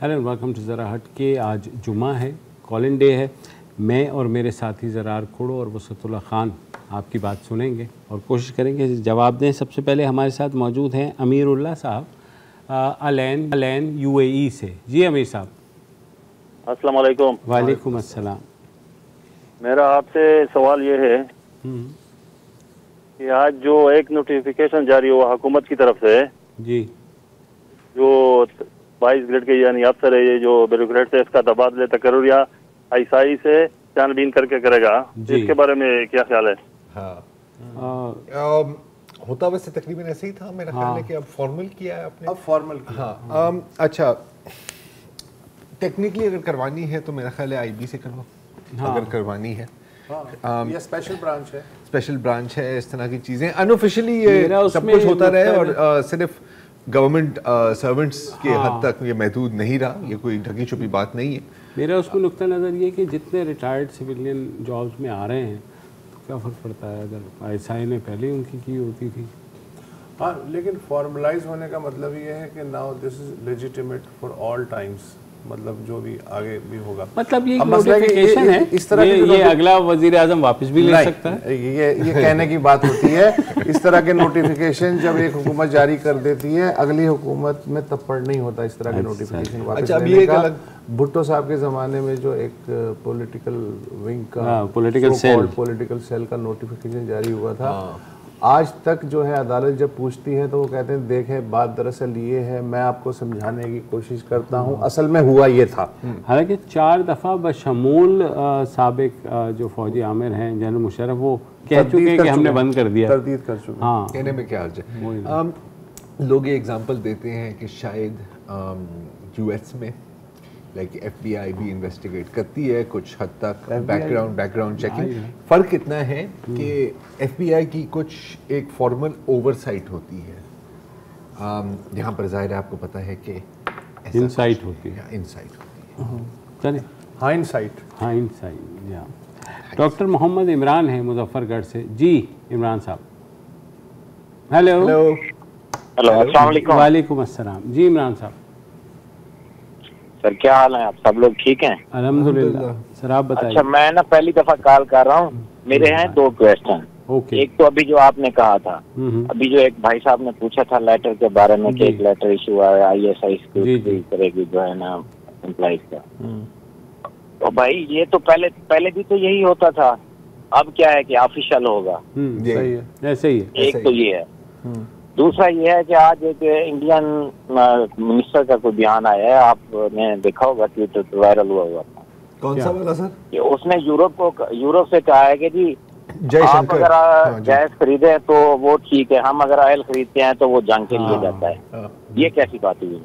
Hello and welcome to ज़रा हट के। आज जुमा है, कॉलिन डे है। मैं और मेरे साथी ज़रार खुड़ो और वसतुल्लाह ख़ान आपकी बात सुनेंगे और कोशिश करेंगे जवाब दें। सबसे पहले हमारे साथ मौजूद हैं अमीरुल्लाह साहब अलैन UAE से। जी अमीर साहब। अस्सलाम वालेकुम। वालेकुम अस्सलाम। मेरा आपसे सवाल ये है कि आज जो एक नोटिफिकेशन जारी हुआ हुकूमत की तरफ से, जी, जो 22 ग्रेड के यानी अफसर है, ये जो ब्यूरोक्रेट है, इसका तबादले तकर्रुर या आईसाई से छानबीन करके करेगा, इसके बारे में क्या ख्याल है? होता वैसे तकरीबन ऐसे ही था, मेरा ख्याल है कि अब फॉर्मल किया है आपने। अब फॉर्मल किया। हाँ, अच्छा, टेक्निकली अगर करवानी है तो मेरा ख्याल है IB से करवाओ। अगर करवानी है ये स्पेशल ब्रांच है, स्पेशल ब्रांच है, इस तरह की चीज़ें अनऑफिशियली ये सब कुछ होता रहे और सिर्फ गवर्नमेंट सर्वेंट्स के हद तक ये महदूद नहीं रहा। ये कोई ढकी छुपी बात नहीं है। मेरा उसमें नुक्ता नज़र ये कि जितने रिटायर्ड सिविलियन जॉब्स में आ रहे हैं तो क्या फ़र्क पड़ता है अगर ISI ने पहले ही उनकी की होती थी। हाँ, लेकिन फॉर्मलाइज होने का मतलब ये है कि now this is legitimate for all times, मतलब जो भी आगे भी होगा। मतलब ये नोटिफिकेशन है, इस तरह ये अगला वजीर आजम वापस भी ले सकता है। ये कहने की बात होती है। इस तरह के नोटिफिकेशन जब एक हुकूमत जारी कर देती है, अगली हुकूमत में तब पढ़ नहीं होता इस तरह के नोटिफिकेशन वापस। अच्छा, अभी एक अलग भुट्टो साहब के ज़माने में जो एक पॉलिटिकल विंग का पॉलिटिकल सेल का नोटिफिकेशन जारी हुआ था, आज तक जो है अदालत जब पूछती है तो वो कहते हैं देखें बात दरअसल ये है, मैं आपको समझाने की कोशिश करता हूँ, असल में हुआ ये था। हालांकि 4 दफ़ा बशमूल साबिक जो फौजी आमिर हैं जनरल मुशर्रफ, वो कह चुके हैं कि हमने बंद कर दिया, तरदीद कर चुके। हाँ, कहने में क्या अर्ज है। लोग ये एग्जांपल देते हैं कि शायद US में लाइक FBI भी इन्वेस्टिगेट करती है कुछ हद तक, बैकग्राउंड चेकिंग। फ़र्क इतना है कि FBI की कुछ एक फॉर्मल ओवरसाइट होती है, यहाँ पर ज़ाहिर है आपको पता है कि इनसाइट होती है, चलिए हाइंडसाइट। डॉक्टर मोहम्मद इमरान है मुजफ्फरगढ़ से। जी इमरान साहब। हेलो। अस्सलाम वालेकुम। वालेकुम अस्सलाम। जी इमरान साहब। सर क्या हाल है? आप सब लोग ठीक हैं? अल्हम्दुलिल्लाह। सर आप बताइए। अच्छा, मैं ना पहली दफा कॉल कर रहा हूँ। मेरे हैं 2 क्वेश्चन। एक तो अभी जो आपने कहा था, अभी जो एक भाई साहब ने पूछा था लेटर के बारे में कि एक लेटर इशू हुआ है ISI करेगी जो है ना एम्प्लॉइज का, तो भाई ये तो पहले भी तो यही होता था, अब क्या है कि ऑफिशियल होगा। सही है, ऐसे ही है। एक तो ये है। दूसरा ये है कि आज एक इंडियन मिनिस्टर का कोई बयान आया है, आपने देखा होगा, ट्विटर पर वायरल हुआ था। कौन सा वाला सर? कि उसने यूरोप से कहा है कि जी आप अगर गैस खरीदे तो वो ठीक है, हम अगर ऑयल खरीदते हैं तो वो जंग के लिए जाता है। ये कैसी बात हुई?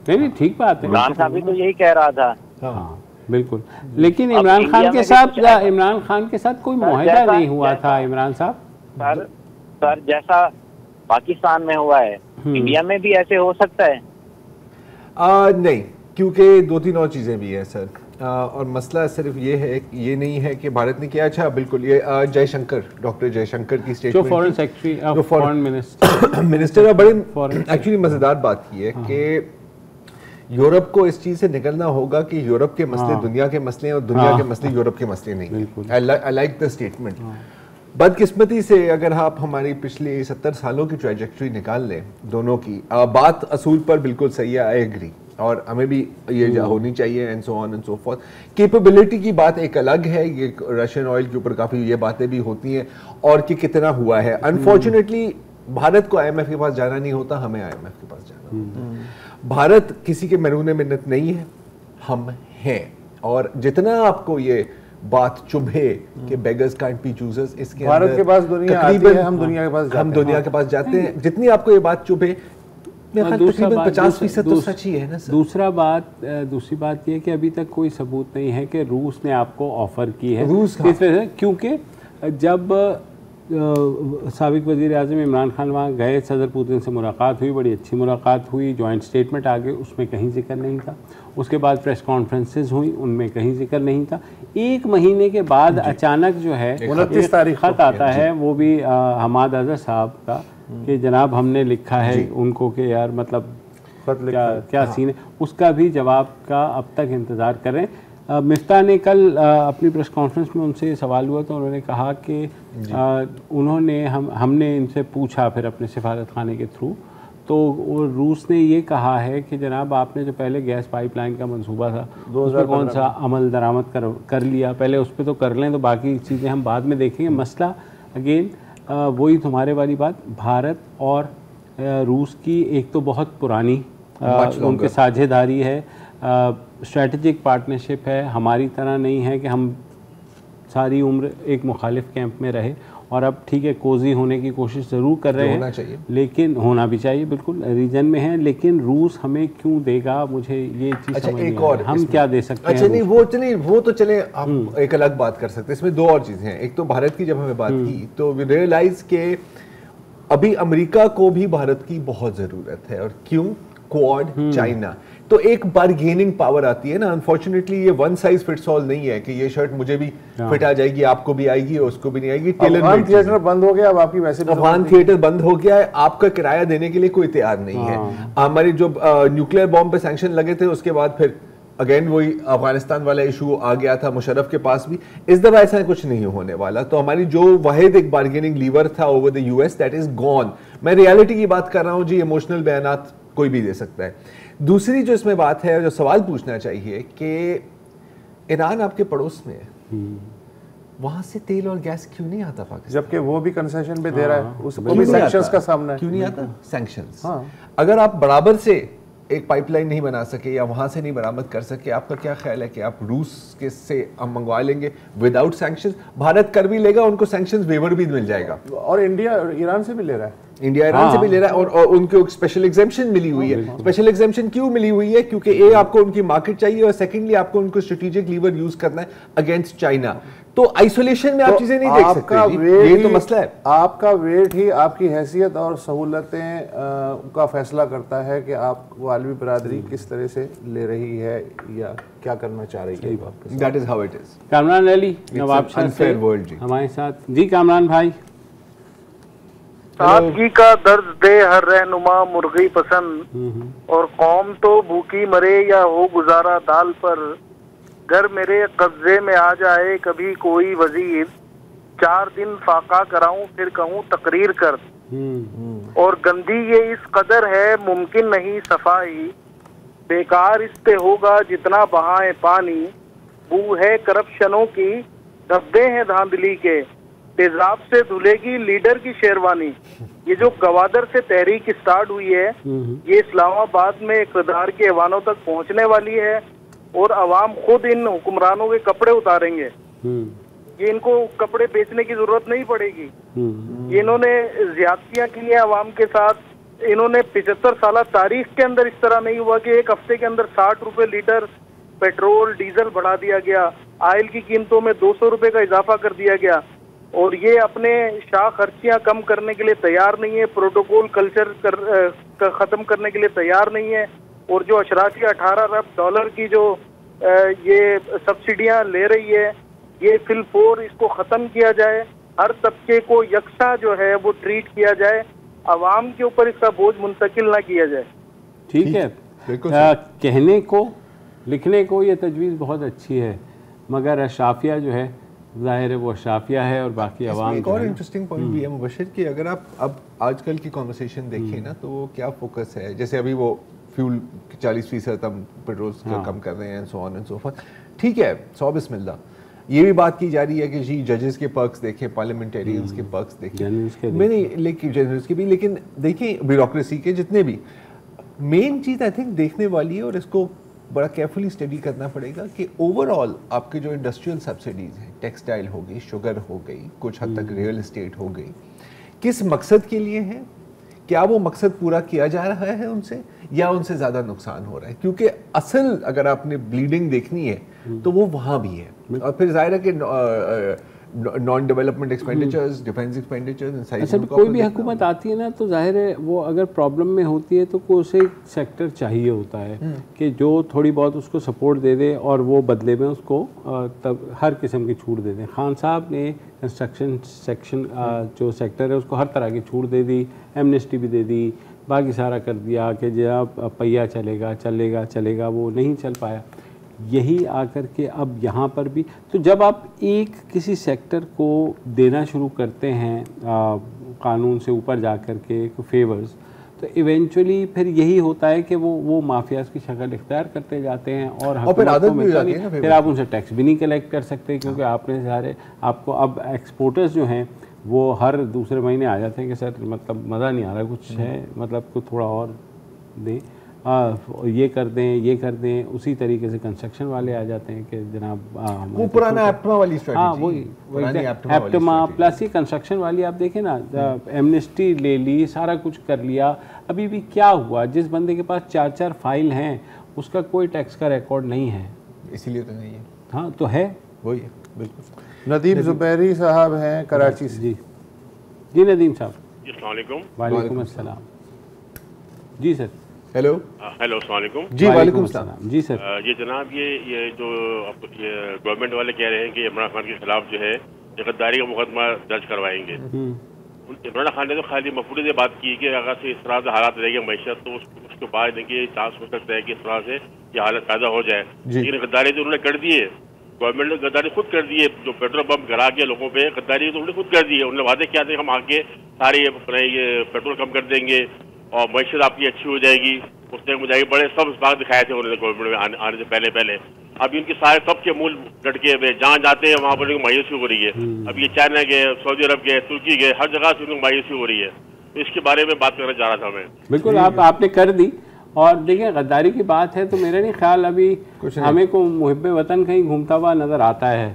नहीं, ठीक बात है। इमरान खान भी तो यही कह रहा था। हाँ बिल्कुल, लेकिन इमरान खान के साथ कोई मुआहदा नहीं हुआ था इमरान साहब। सर जैसा पाकिस्तान में हुआ है, इंडिया में भी ऐसे हो सकता है? नहीं, क्योंकि 2-3 और चीज़ें भी हैं सर। और मसला सिर्फ ये है, ये नहीं है कि भारत ने किया। अच्छा बिल्कुल, ये जयशंकर, डॉक्टर जयशंकर की स्टेटमेंट, जो फॉरेन सेक्रेटरी फॉरेन मिनिस्टर ने बड़ी एक्चुअली मज़ेदार बात की है कि यूरोप को इस चीज़ से निकलना होगा कि यूरोप के मसले दुनिया के मसले हैं और दुनिया के मसले यूरोप के मसले नहीं। I like the statement. बदकिस्मती से अगर आप हमारी पिछली 70 सालों की ट्रैजेक्टरी निकाल लें दोनों की, बात असूल पर बिल्कुल सही है, आई एग्री, और हमें भी ये होनी चाहिए and so on and so forth. Capability की बात एक अलग है, ये रशियन ऑयल के ऊपर काफ़ी ये बातें भी होती हैं और कि कितना हुआ है। अनफॉर्चुनेटली भारत को IMF के पास जाना नहीं होता, हमें IMF के पास जाना होता। भारत किसी के मरूने मिन्नत नहीं है, हम हैं। और जितना आपको ये बात चुभे कि बेगर्स कांट बी चूजर्स, इसके भारत के पास दुनिया आती है, हम दुनिया के पास जाते हैं। जितनी आपको ये बात चुभे, तकरीबन 50% तो सच ही है ना सर। दूसरी बात ये है कि अभी तक कोई सबूत नहीं है कि रूस ने आपको ऑफर की है। रूस क्योंकि जब साबिक वज़ीर आज़म इमरान खान वहाँ गए, सदर पुतिन से मुलाकात हुई, बड़ी अच्छी मुलाकात हुई, जॉइंट स्टेटमेंट आ गए, उसमें कहीं जिक्र नहीं था। उसके बाद प्रेस कॉन्फ्रेंसेस हुई, उनमें कहीं जिक्र नहीं था। 1 महीने के बाद अचानक जो है 29 तारीख खत आता है, वो भी हमाद अज़हर साहब का, कि जनाब हमने लिखा है उनको कि यार मतलब क्या सीन है, उसका भी जवाब का अब तक इंतज़ार करें। मिफ्ता ने कल अपनी प्रेस कॉन्फ्रेंस में उनसे सवाल हुआ तो उन्होंने कहा कि हमने इनसे पूछा फिर अपने सिफारत खाने के थ्रू, तो रूस ने ये कहा है कि जनाब आपने जो पहले गैस पाइपलाइन का मंसूबा था उस पर कौन सा अमल दरामद कर लिया, पहले उस पर तो कर लें, तो बाकी चीज़ें हम बाद में देखेंगे। मसला अगेन वही तुम्हारे वाली बात, भारत और रूस की एक तो बहुत पुरानी उनके साझेदारी है, स्ट्रेटजिक पार्टनरशिप है, हमारी तरह नहीं है कि हम सारी उम्र एक मुखालिफ कैंप में रहे, और अब ठीक है कोजी होने की कोशिश ज़रूर कर रहे हैं, लेकिन होना भी चाहिए, बिल्कुल रीजन में है, लेकिन रूस हमें क्यों देगा, मुझे ये चीज़ समझ नहीं आ रही, हम क्या दे सकते हैं। अच्छा नहीं वो तो चले हम एक अलग बात कर सकते हैं, इसमें दो और चीज़ें हैं। एक तो भारत की जब हमें बात की तो वी रियलाइज के अभी अमेरिका को भी भारत की बहुत ज़रूरत है, और क्यों, क्वाड, चाइना, तो एक बार्गेनिंग पावर आती है ना। अनफॉर्चुनेटली ये वन साइज फिट्स ऑल नहीं है कि ये शर्ट मुझे भी फिट आ जाएगी, आपको भी आएगी और उसको भी नहीं आएगी। अफगान थिएटर बंद हो गया, अब आपकी वैसे अफगान थिएटर बंद हो गया है, आपका किराया देने के लिए कोई तैयार नहीं है। हमारी जो न्यूक्लियर बॉम्ब पे सैंक्शन लगे थे उसके बाद फिर अगेन वही अफगानिस्तान वाला इशू आ गया था मुशर्रफ के पास भी। इस दफा ऐसा कुछ नहीं होने वाला, तो हमारी जो वाहिद एक बार्गेनिंग लीवर था over the US, that is gone. मैं रियलिटी की बात कर रहा हूँ जी, इमोशनल बयानात कोई भी दे सकता है। दूसरी जो इसमें बात है, जो सवाल पूछना चाहिए कि ईरान आपके पड़ोस में है, वहां से तेल और गैस क्यों नहीं आता पाकिस्तान, जबकि वो भी कंसेशन पे दे रहा है, उसको भी सैंक्शंस का सामना है, क्यों नहीं आता सैंक्शंस? अगर आप बराबर से एक पाइपलाइन नहीं बना सके या वहां से नहीं बरामद कर सके, आपका क्या ख्याल है कि आप रूस के से हम मंगवा लेंगे विदाउट सैंक्शंस? भारत कर भी लेगा, उनको सैंक्शंस वेवर भी मिल जाएगा, और इंडिया ईरान से भी ले रहा है, इंडिया ईरान से भी ले रहा है, और उनको स्पेशल एग्जेम्पशन मिली हुई है। स्पेशल एग्जेम्पशन क्यों मिली हुई है? क्योंकि ए आपको उनकी मार्केट चाहिए, और सेकेंडली आपको उनको स्ट्रेटेजिक लीवर यूज करना है अगेंस्ट चाइना। तो आइसोलेशन में आप चीजें नहीं देख सकते, यही तो मसला है। आपका वेट ही आपकी हैसियत और सहूलतें का फैसला करता है कि आप आलमी बरादरी किस तरह से ले रही है या क्या करना चाह रही है। That is how it is. Kamran Ali Nawabshah से हमारे साथ। जी कामरान भाई। सादगी का दर्द दे हर रहनुमा मुर्गी पसंद, और कौम तो भूखी मरे या हो गुजारा दाल पर, घर मेरे कब्जे में आ जाए कभी कोई वजीर, 4 दिन फाका कराऊं फिर कहूं तकरीर कर, और गंदी ये इस कदर है मुमकिन नहीं सफाई, बेकार इस पे होगा जितना बहाए पानी, बू है करप्शनों की धब्बे हैं धांधली के, तेजाब से धुलेगी लीडर की शेरवानी। ये जो गवादर से तहरीक स्टार्ट हुई है, ये इस्लामाबाद में इक़्तिदार के ऐवानों तक पहुंचने वाली है, और अवाम खुद इन हुक्मरानों के कपड़े उतारेंगे। ये इनको कपड़े बेचने की जरूरत नहीं पड़ेगी। ये इन्होंने ज्यादतियां की है अवाम के साथ। इन्होंने 75 साल तारीख के अंदर इस तरह नहीं हुआ कि एक हफ्ते के अंदर 60 रुपए लीटर पेट्रोल डीजल बढ़ा दिया गया, ऑयल की कीमतों में 200 रुपए का इजाफा कर दिया गया, और ये अपने शाह खर्चियां कम करने के लिए तैयार नहीं है, प्रोटोकॉल कल्चर खत्म करने के लिए तैयार नहीं है, और जो अशराफी 18 अरब डॉलर की जो ये सब्सिडियां ले रही है, ये फिलफोर इसको खत्म किया जाए, हर तबके को यकसा जो है वो ट्रीट किया जाए, अवाम के ऊपर इसका बोझ मुंतकिल ना किया जाए। ठीक है, कहने को लिखने को ये तजवीज़ बहुत अच्छी है, मगर अशराफिया जो है जाहिर है वो अशराफिया है, और बाकी अवाम। एक और इंटरेस्टिंग पॉइंट भी है मुबशिर कि अगर आप अब आजकल की कॉन्वर्सेशन देखें ना, तो वो क्या फोकस है, जैसे अभी वो फ्यूल 40% हम पेट्रोल का कम कर रहे हैं, so on and so forth. ठीक है, 100 बिस्मिल्लाह। ये भी बात की जा रही है कि जी जजेस के पर्क्स देखें, पार्लियामेंटेरियंस के पर्क्स देखें, मैंने लेकिन जनरल्स के भी, लेकिन देखिए ब्यूरोक्रेसी के जितने भी। मेन चीज़ आई थिंक देखने वाली है, और इसको बड़ा केयरफुली स्टडी करना पड़ेगा कि ओवरऑल आपके जो इंडस्ट्रियल सब्सिडीज़ हैं, टेक्सटाइल हो गई, शुगर हो गई, कुछ हद तक रियल एस्टेट हो गई, किस मकसद के लिए है, क्या वो मकसद पूरा किया जा रहा है उनसे, या उनसे ज़्यादा नुकसान हो रहा है? क्योंकि असल अगर आपने ब्लीडिंग देखनी है तो वो वहाँ भी है, और फिर जाहिर है कि non development expenditures, defence expenditures. अच्छा, कोई भी हुकूमत आती है ना, तो जाहिर है वो अगर प्रॉब्लम में होती है तो कोई उसे एक सेक्टर चाहिए होता है कि जो थोड़ी बहुत उसको सपोर्ट दे दे, और वो बदले में उसको तब हर किस्म की छूट दे दें। खान साहब ने कंस्ट्रक्शन सेक्शन जो सेक्टर है उसको हर तरह की छूट दे दी, एमनेस्टी भी दे दी, बाकी सारा कर दिया कि जब पहिया चलेगा चलेगा चलेगा, वो नहीं चल पाया। यही आकर के अब यहाँ पर भी, तो जब आप एक किसी सेक्टर को देना शुरू करते हैं कानून से ऊपर जा कर के फेवर्स, तो इवेंचुअली फिर यही होता है कि वो माफियाज की शक्ल इख्तियार करते जाते हैं और फिर आदत भी हो जाती है ना, फिर आप उनसे टैक्स भी नहीं कलेक्ट कर सकते, क्योंकि आपने सारे आपको अब एक्सपोर्टर्स जो हैं वो हर दूसरे महीने आ जाते हैं कि सर मतलब मज़ा नहीं आ रहा, कुछ है मतलब कुछ थोड़ा और दें, ये कर दें ये कर दें। उसी तरीके से कंस्ट्रक्शन वाले आ जाते हैं कि जनाब वो पुराना एप्टमा वाली स्ट्रेटजी, हाँ वही एप्टमा प्लस ये कंस्ट्रक्शन वाली। आप देखें ना, एमनेस्टी ले ली, सारा कुछ कर लिया, अभी भी क्या हुआ? जिस बंदे के पास 4 फाइल हैं उसका कोई टैक्स का रिकॉर्ड नहीं है, इसीलिए तो नहीं है। हाँ तो है, वही है बिल्कुल। नदीम ज़ुबैरी साहब हैं कराची से। जी नदीम साहब, अस्सलाम वालेकुम। वालेकुम अस्सलाम। जी सर। हेलो हेलो अस्सलाम वालेकुम। जी वालेकुम सलाम। जी सर। ये जनाब ये जो ये गवर्नमेंट वाले कह रहे हैं कि इमरान खान के खिलाफ जो है गद्दारी का मुकदमा दर्ज करवाएंगे। इमरान खान ने तो खाली मफरूज़ ये बात की कि अगर से इस तरह से हालात रहेंगे मैशत, तो उसके बाद देखिए चांस हो सकता है कि इस तरह से ये हालत पैदा हो जाए। लेकिन गद्दारी तो उन्होंने कर दी है, गवर्नमेंट ने गद्दारी खुद कर दी है। जो पेट्रोल पंप गिरा के लोगों पे गद्दारी तो उन्होंने खुद कर दी है। उन्होंने वादे किया था हम आगे सारे ये पेट्रोल कम कर देंगे और मैशत आपकी अच्छी हो जाएगी, उसने मुझे बड़े सब बात दिखाए थे उन्होंने गवर्नमेंट में आने से पहले। अभी उनके सारे सबके मूल लटके हुए, जहाँ जाते हैं वहाँ पर उनको मायूसी हो रही है। अब ये चाइना गए, सऊदी अरब गए, तुर्की गए, हर जगह से उनको मायूसी हो रही है। तो इसके बारे में बात करना चाह रहा था मैं। बिल्कुल आपने कर दी। और देखिए गद्दारी की बात है तो मेरा नहीं ख्याल अभी हमें को मुहिब्बे वतन कहीं घूमता हुआ नज़र आता है।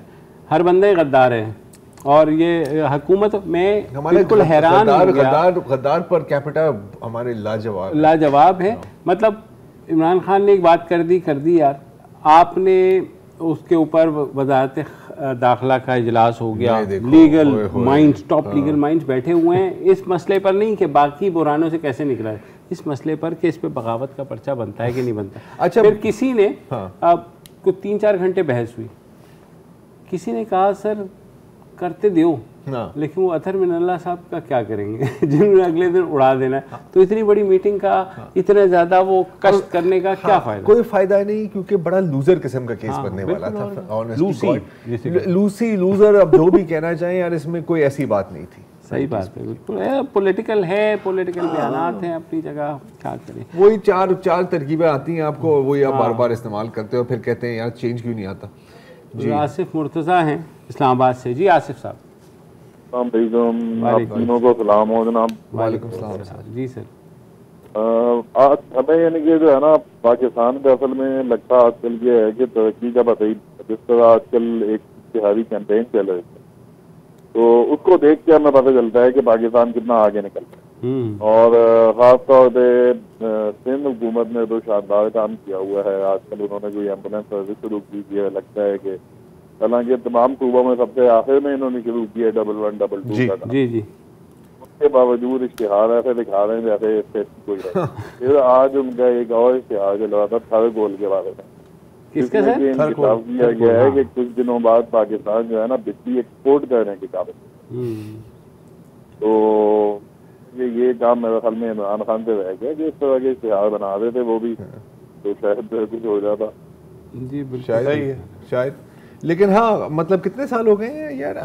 हर बंदे गद्दार है और ये हुकूमत में बिल्कुल हैरान हो गया। गद्दार पर कैपिटा हमारे लाजवाब है। मतलब इमरान खान ने एक बात कर दी यार, आपने उसके ऊपर वजारत दाखिला का इजलास हो गया, legal minds, top legal minds बैठे हुए हैं इस मसले पर, नहीं कि बाकी बुरानों से कैसे निकला है, इस मसले पर कि इस पे बगावत का पर्चा बनता है कि नहीं बनता। अच्छा, फिर किसी ने अब कुछ 3-4 घंटे बहस हुई, किसी ने कहा सर करते दो, लेकिन वो अथर मिनल्ला साहब का क्या करेंगे जिन्होंने अगले दिन उड़ा देना है। तो इतनी बड़ी मीटिंग का इतना ज्यादा वो कष्ट करने का क्या फायदा? कोई फायदा नहीं, क्योंकि बड़ा लूजर किस्म का केस बनने वाला था। लूसी लूजर, अब जो भी कहना चाहें यार, इसमें कोई ऐसी बात नहीं थी। सही बात है, बिल्कुल पॉलिटिकल है, पॉलिटिकल बयानात हैं अपनी जगह, क्या करें। वही चार तरकीबें आती हैं आपको, वही आप बार बार इस्तेमाल करते हो, फिर कहते हैं यार चेंज क्यों नहीं आता। जी आसिफ मुर्तज़ा हैं इस्लामाबाद से। जी आसिफ साहब। आप तीनों को सलाम हो जनाब। वालेकुम सलाम। जी सर। आज हमें यानी कि जो है ना, पाकिस्तान का असल में लगता आजकल ये है कि तरक्की का बताइए, जिस तरह आजकल एक इश्तिहारी कैंपेन चल रही है, तो उसको देख के हमें पता चलता है कि पाकिस्तान कितना आगे निकल रहा है। और खास तौर पे सिंध हुकूमत ने तो शानदार काम किया हुआ है। आजकल उन्होंने कोई एम्बुलेंस सर्विस शुरू की है, लगता है कि हालांकि तमाम सूबों में सबसे आखिर में इन्होंने शुरू किया 11 22 का। जी। उसके बावजूद इश्तिहार ऐसे दिखा रहे हैं जैसे इससे कोई है। फिर आज उनका एक और इश्तिहार चल रहा था थर गोल के बारे में, जिसमें इंकशाफ किया गया है कि कुछ दिनों बाद पाकिस्तान जो है ना बिजली एक्सपोर्ट करने के काबिल। तो ये काम मेरे ख्याल में इमरान खान से रह गया, जिस तरह के इश्तिहार बना रहे थे वो भी, तो शायद कुछ हो जाता। जी बिल्कुल शायद। लेकिन हाँ, मतलब कितने साल हो गए हैं यार,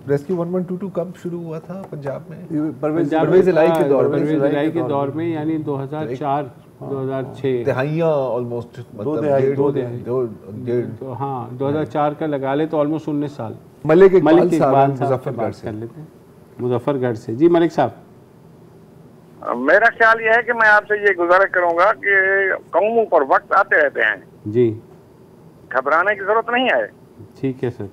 रेस्क्यू 1122 कब शुरू हुआ था पंजाब में? परवेज इलाही के दौर में, यानी 2004 2006, दहाइयाँ ऑलमोस्ट, हाँ 2004 का लगा ले तो ऑलमोस्ट 19 साल। मलिक इकबाल साहब मुजफ्फरगढ़ से। जी मलिक साहब। मेरा ख्याल यह है कि मैं आपसे ये गुजारिश करूंगा कि कौमों पर वक्त आते रहते हैं जी, घबराने की जरूरत नहीं है। ठीक है सर।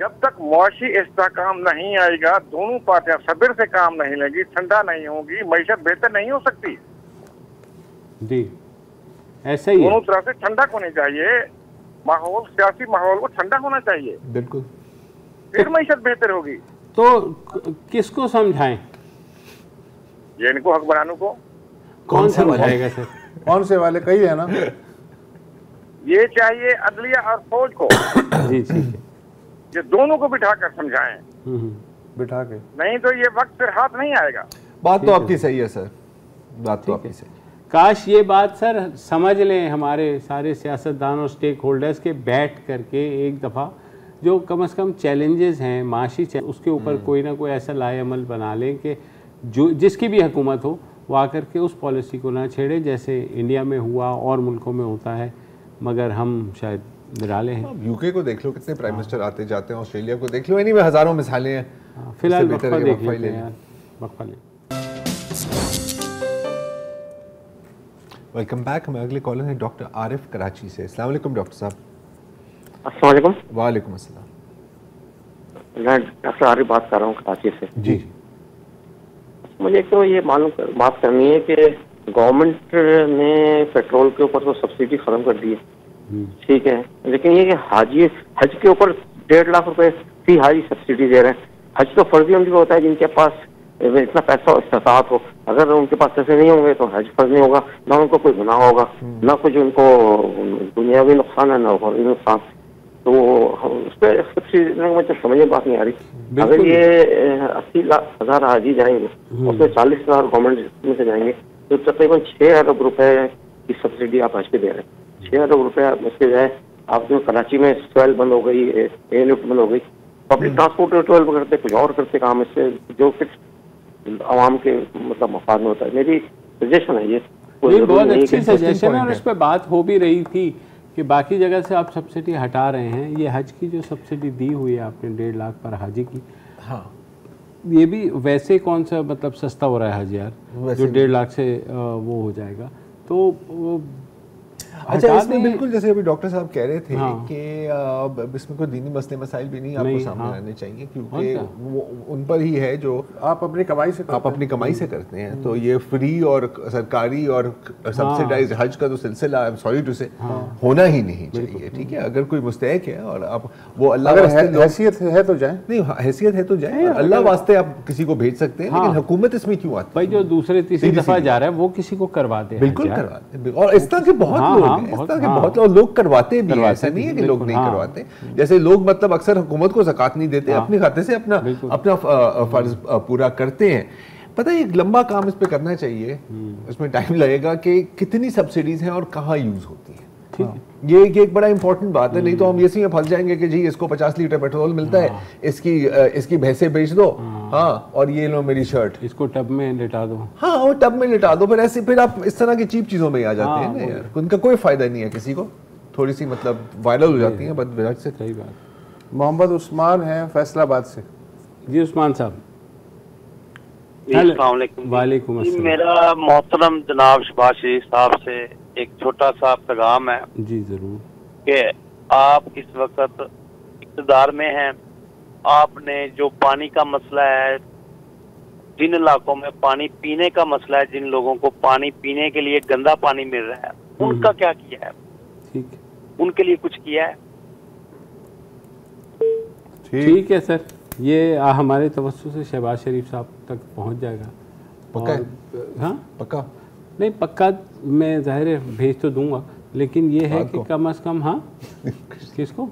जब तक मुआशी इस्तेहकाम नहीं आएगा, दोनों पार्टियां सब्र से काम नहीं लेंगी, ठंडा नहीं होगी, मईशत बेहतर नहीं हो सकती। जी ऐसा ही दोनों तरह से ठंडा होनी चाहिए, माहौल, सियासी माहौल को ठंडा होना चाहिए, बिल्कुल, फिर मईशत बेहतर होगी। तो किसको समझाएं? ये इनको हुक्मरानों को। कौन समझाएगा सर? कौन से वाले? कही है ना, ये चाहिए अदलिया और फौज को। जी ठीक है, ये दोनों को बिठाकर समझाएं, बिठा के, नहीं तो ये वक्त फिर हाथ नहीं आएगा। बात तो आपकी सही है सर, बात तो आपकी सही। काश ये बात सर समझ लें हमारे सारे सियासतदान और स्टेक होल्डर्स के, बैठ करके एक दफ़ा जो कम से कम चैलेंजेस हैं माशी उसके ऊपर कोई ना कोई ऐसा लाएअमल बना लें कि जो जिसकी भी हुकूमत हो वो आकर के उस पॉलिसी को ना छेड़े जैसे इंडिया में हुआ और मुल्कों में होता है, मगर हम शायद निराले हैं। यूके को देख लो, कितने प्राइम मिनिस्टर आते जाते हैं, ऑस्ट्रेलिया को देख लो, इन्हीं में हज़ारों मिसालें हैं। फिलहाल वक्फा देख लेते हैं यार, वक्फा लें। Welcome back. हमारे अगले कॉलर हैं डॉक्टर आरिफ कराची से। अस्सलाम वालेकुम डॉक्टर साहब। अस्सलाम वालेकुम। वालेकुम अस्सलाम। मैं डॉक्टर आरिफ बात कर रहा हूँ कराची से। जी। मुझे एक तो ये मालूम बात करनी है कि गवर्नमेंट ने पेट्रोल के ऊपर तो सब्सिडी खत्म कर दी है, ठीक है, लेकिन ये कि हज के ऊपर 1.5 लाख रुपए फी हाजी सब्सिडी दे रहे हैं। हज तो फर्जी उनका होता है जिनके पास इतना पैसा इस्तात हो, अगर उनके पास पैसे नहीं होंगे तो हज फर्ज नहीं होगा, ना उनको कोई गुनाह होगा, ना कुछ उनको दुनियावी नुकसान है ना उखरवी नुकसान। तो उस पर मुझे समझ में बात नहीं आ रही। अगर ये 80,000 हाजी जाएंगे, उसमें 40,000 गवर्नमेंट में से जाएंगे, तो तकरीबन 6 अरब रुपए की सब्सिडी आप हज पे दे रहे हैं। 6 अरब रुपए उसके जाए आप जो कराची में स्वेल बंद हो गई, एयरलिफ्ट बंद हो गई, पब्लिक ट्रांसपोर्ट करते कुछ और करते काम, इससे जो फिक्स आवाम के मतलब मफाद में होता है। मेरी सजेशन है ये बहुत अच्छी सजेशन है और उस पर बात हो भी रही थी कि बाकी जगह से आप सब्सिडी हटा रहे हैं, ये हज की जो सब्सिडी दी हुई है आपने 1.5 लाख पर हाजी की, हाँ ये भी वैसे कौन सा मतलब सस्ता हो रहा है हज यार, जो 1.5 लाख से वो हो जाएगा। तो अच्छा, इसमें बिल्कुल जैसे अभी डॉक्टर साहब कह रहे थे कि इसमें कोई दीनी मसले मसाइल भी नहीं आपको सामने लाने चाहिए, क्योंकि वो उन पर ही है जो आप अपनी कमाई से करते हैं। तो ये फ्री और सरकारी और सब्सिडाइज हज का जो सिलसिला, सॉरी टू से, होना ही नहीं चाहिए, ठीक है। अगर कोई मुस्तहक है और आप वो अल्लाह हैसियत है तो जाए, नहीं हैसियत है तो जाए, अल्लाह वास्ते आप किसी को भेज सकते हैं, लेकिन हुकूमत इसमें क्यों आती है भाई? जो दूसरे तीसरी दफा जा रहा है वो किसी को करवा दे, बिल्कुल करवाते हैं। और इस तरह के बहुत बहुत लोग करवाते भी हैं, ऐसा नहीं है कि लोग नहीं करवाते। जैसे लोग मतलब अक्सर हुकूमत को ज़कात नहीं देते, अपने खाते से अपना फर्ज पूरा करते हैं। पता है एक लंबा काम इस पे करना चाहिए, इसमें टाइम लगेगा कि कितनी सब्सिडीज हैं और कहाँ यूज होती है, ठीक है। ये एक बड़ा इंपॉर्टेंट बात है, नहीं तो हम इसी में फंस जाएंगे कि जी इसको 50 लीटर पेट्रोल मिलता है, इसकी भैंसे बेच दो, हाँ, और ये लो मेरी शर्ट, इसको टब में लिटा दो, हाँ, और टब में लिटा दो। फिर आप इस तरह की चीप चीजों में आ जाते हैं ना यार, उनका कोई फायदा नहीं है किसी को, थोड़ी सी मतलब वायरल हो जाती है बदविराज से। सही बात। मोहम्मद उस्मान है फैसलाबाद से। जी उस्मान साहब। वालेकुम अस्सलाम। मेरा मोहतरम जनाब शहबाज शरीफ साहब से एक छोटा सा पैगाम है। जी जरूर। कि आप इस वक्त इक़्तिदार में हैं, आपने जो पानी का मसला है, जिन इलाकों में पानी पीने का मसला है, जिन लोगों को पानी पीने के लिए गंदा पानी मिल रहा है, उनका क्या किया है? ठीक, उनके लिए कुछ किया है? ठीक है सर, ये हमारे तवज्जो से शहबाज शरीफ साहब तक पहुंच जाएगा। पक्का? हाँ पक्का नहीं, पक्का मैं जाहिर है भेज तो दूंगा, लेकिन ये है कि कम से कम, हाँ किसको?